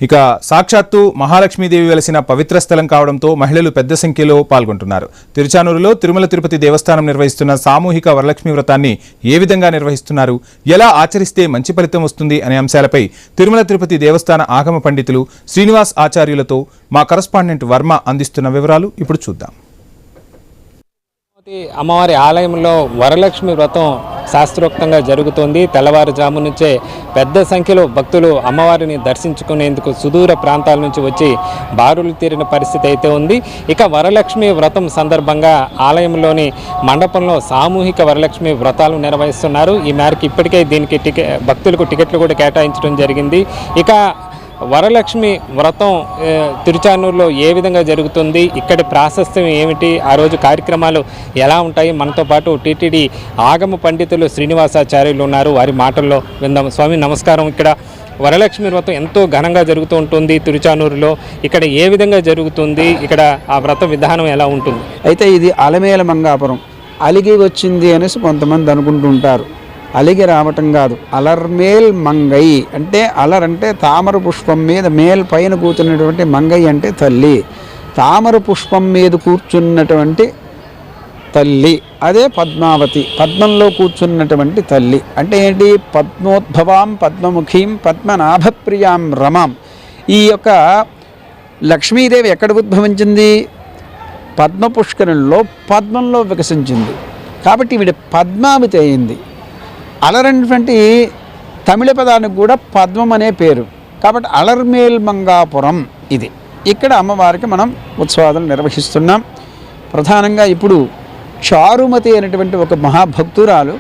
ఇక సాక్షాత్తు మహాలక్ష్మీదేవి వెలసిన పవిత్ర స్థలం కావడంతో మహిళలు పెద్ద సంఖ్యలో పాల్గొంటున్నారు. తిరుచానూరులో తిరుమల తిరుపతి దేవస్థానం నిర్వహిస్తున్న సామూహిక వరలక్ష్మి వ్రతాన్ని ఏ విధంగా నిర్వహిస్తున్నారు, ఎలా ఆచరిస్తే మంచి ఫలితం వస్తుంది అనే అంశాలపై తిరుమల తిరుపతి దేవస్థాన ఆగమ పండితులు శ్రీనివాస్ ఆచార్యులతో మా కరస్పాండెంట్ వర్మ అందిస్తున్న వివరాలు ఇప్పుడు చూద్దాం. అమ్మవారి ఆలయంలో వరలక్ష్మి వ్రతం శాస్త్రోక్తంగా జరుగుతోంది. తెల్లవారుజాము నుంచే పెద్ద సంఖ్యలో భక్తులు అమ్మవారిని దర్శించుకునేందుకు సుదూర ప్రాంతాల నుంచి వచ్చి బారులు తీరిన పరిస్థితి అయితే ఉంది. ఇక వరలక్ష్మి వ్రతం సందర్భంగా ఆలయంలోని మండపంలో సామూహిక వరలక్ష్మి వ్రతాలు నిర్వహిస్తున్నారు. ఈ మేరకు ఇప్పటికే దీనికి భక్తులకు టికెట్లు కూడా కేటాయించడం జరిగింది. ఇక వరలక్ష్మి వ్రతం తిరుచానూరులో ఏ విధంగా జరుగుతుంది, ఇక్కడి ప్రాశస్త్యం ఏమిటి, ఆ రోజు కార్యక్రమాలు ఎలా ఉంటాయి, మనతో పాటు టీటీడీ ఆగమ పండితులు శ్రీనివాసాచార్యులు ఉన్నారు. వారి మాటల్లో విందాం. స్వామి నమస్కారం. ఇక్కడ వరలక్ష్మి వ్రతం ఎంతో ఘనంగా జరుగుతూ ఉంటుంది తిరుచానూరులో. ఇక్కడ ఏ విధంగా జరుగుతుంది, ఇక్కడ ఆ వ్రత విధానం ఎలా ఉంటుంది? అయితే ఇది అలమేల మంగాపురం, అలిగి వచ్చింది అనేసి కొంతమంది అనుకుంటుంటారు. అలిగి రావటం కాదు, అలర్మేల్ మంగై అంటే అలర్ అంటే తామర పుష్పం మీద మేల్ పైన కూర్చున్నటువంటి మంగై అంటే తల్లి, తామర పుష్పం మీద కూర్చున్నటువంటి తల్లి, అదే పద్మావతి, పద్మంలో కూర్చున్నటువంటి తల్లి అంటే ఏంటి? పద్మోద్భవాం పద్మముఖీం పద్మనాభప్రియాం రమాం. ఈ యొక్క లక్ష్మీదేవి ఎక్కడ ఉద్భవించింది? పద్మపుష్కరంలో పద్మంలో వికసించింది. కాబట్టి ఈవిడ పద్మావతి అయింది. అలరటువంటి తమిళ పదానికి కూడా పద్మం అనే పేరు. కాబట్టి అలర్మేల్ మంగాపురం ఇది. ఇక్కడ అమ్మవారికి మనం ఉత్సవాలు నిర్వహిస్తున్నాం. ప్రధానంగా ఇప్పుడు చారుమతి అనేటువంటి ఒక మహాభక్తురాలు,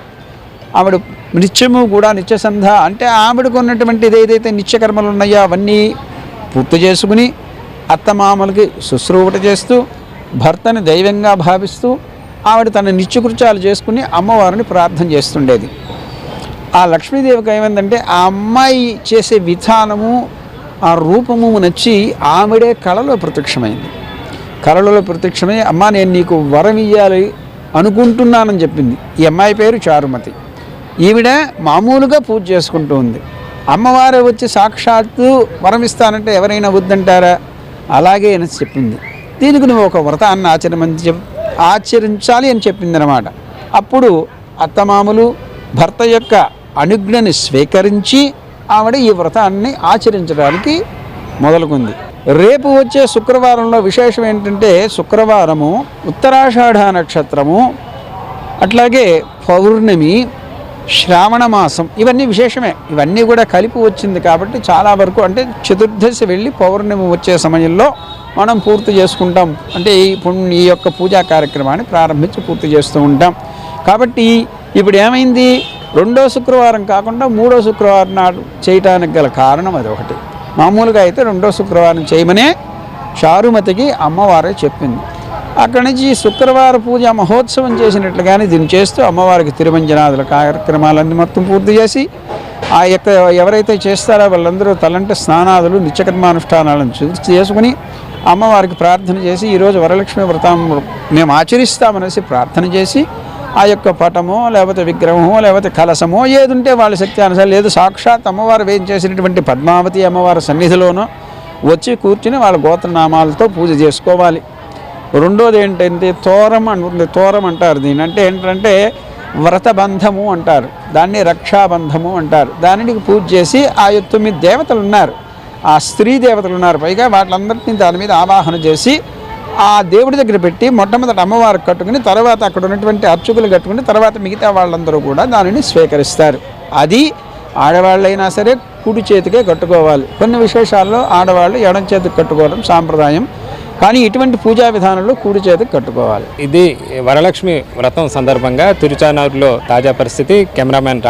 ఆవిడ నిత్యము కూడా నిత్యసంధ అంటే ఆవిడకు ఉన్నటువంటి ఏదైతే నిత్యకర్మలు ఉన్నాయో అవన్నీ పూర్తి చేసుకుని అత్తమామలకి శుశ్రూష చేస్తూ భర్తని దైవంగా భావిస్తూ ఆవిడ తన నిత్యకృత్యాలు చేసుకుని అమ్మవారిని ప్రార్థన చేస్తుండేది. ఆ లక్ష్మీదేవికి ఏమైందంటే ఆ అమ్మాయి చేసే విధానము, ఆ రూపము నచ్చి ఆవిడే కళలో ప్రత్యక్షమైంది. కళలో ప్రత్యక్షమై అమ్మ నేను నీకు వరం ఇయ్యాలి అనుకుంటున్నానని చెప్పింది. ఈ అమ్మాయి పేరు చారుమతి. ఈవిడ మామూలుగా పూజ చేసుకుంటూ ఉంది. అమ్మవారు వచ్చి సాక్షాత్తు వరం ఇస్తానంటే ఎవరైనా వద్దంటారా? అలాగే అని చెప్పింది. దీనికి నువ్వు ఒక వ్రతాన్ని ఆచరించాలి అని చెప్పింది అనమాట. అప్పుడు అత్తమామలు భర్త యొక్క అనుజ్ఞని స్వీకరించి ఆవిడ ఈ వ్రతాన్ని ఆచరించడానికి మొదలుకుంది. రేపు వచ్చే శుక్రవారంలో విశేషం ఏంటంటే శుక్రవారము ఉత్తరాషాఢ నక్షత్రము, అట్లాగే పౌర్ణమి, శ్రావణ మాసం, ఇవన్నీ విశేషమే. ఇవన్నీ కూడా కలిపి వచ్చింది కాబట్టి చాలా వరకు అంటే చతుర్దశి వెళ్ళి పౌర్ణమి వచ్చే సమయంలో మనం పూర్తి చేసుకుంటాం. అంటే ఈ యొక్క పూజా కార్యక్రమాన్ని ప్రారంభించి పూర్తి చేస్తూ ఉంటాం. కాబట్టి ఇప్పుడు ఏమైంది? రెండో శుక్రవారం కాకుండా మూడో శుక్రవారం నాడు చేయటానికి గల కారణం అది ఒకటి. మామూలుగా అయితే రెండో శుక్రవారం చేయమనే చారుమతికి అమ్మవారే చెప్పింది. అక్కడి నుంచి శుక్రవార పూజ మహోత్సవం చేసినట్లుగానే దీన్ని చేస్తూ అమ్మవారికి తిరుమంజనాదుల కార్యక్రమాలన్నీ మొత్తం పూర్తి చేసి ఆ యొక్క ఎవరైతే చేస్తారో వాళ్ళందరూ తలంటి స్నానాదులు నిత్యకర్మానుష్ఠానాలను చేసుకుని అమ్మవారికి ప్రార్థన చేసి ఈరోజు వరలక్ష్మి వ్రతం మేము ఆచరిస్తామనేసి ప్రార్థన చేసి ఆ యొక్క పటమో లేకపోతే విగ్రహమో లేకపోతే కలశమో ఏది ఉంటే వాళ్ళ శక్తి అనుసారం, లేదు సాక్షాత్ అమ్మవారు వేయం చేసినటువంటి పద్మావతి అమ్మవారి సన్నిధిలోనో వచ్చి కూర్చుని వాళ్ళ గోత్రనామాలతో పూజ చేసుకోవాలి. రెండోది ఏంటంటే తోరం అంటుంది. తోరం అంటారు దీన్ని. అంటే ఏంటంటే వ్రతబంధము అంటారు, దాన్ని రక్షాబంధము అంటారు. దానికి పూజ చేసి ఆ 9 దేవతలు ఉన్నారు, ఆ స్త్రీ దేవతలు ఉన్నారు. పైగా వాళ్ళందరినీ దాని మీద ఆవాహన చేసి ఆ దేవుడి దగ్గర పెట్టి మొట్టమొదటి అమ్మవారికి కట్టుకుని తర్వాత అక్కడ ఉన్నటువంటి అర్చకులు కట్టుకుని తర్వాత మిగతా వాళ్ళందరూ కూడా దానిని స్వీకరిస్తారు. అది ఆడవాళ్ళైనా సరే కుడి చేతికే కట్టుకోవాలి. కొన్ని విశేషాల్లో ఆడవాళ్ళు ఎడం చేతికి కట్టుకోవడం సాంప్రదాయం, కానీ ఇటువంటి పూజా విధానంలో కుడి చేతికి కట్టుకోవాలి. ఇది వరలక్ష్మి వ్రతం సందర్భంగా తిరుచానూరులో తాజా పరిస్థితి. కెమెరామెన్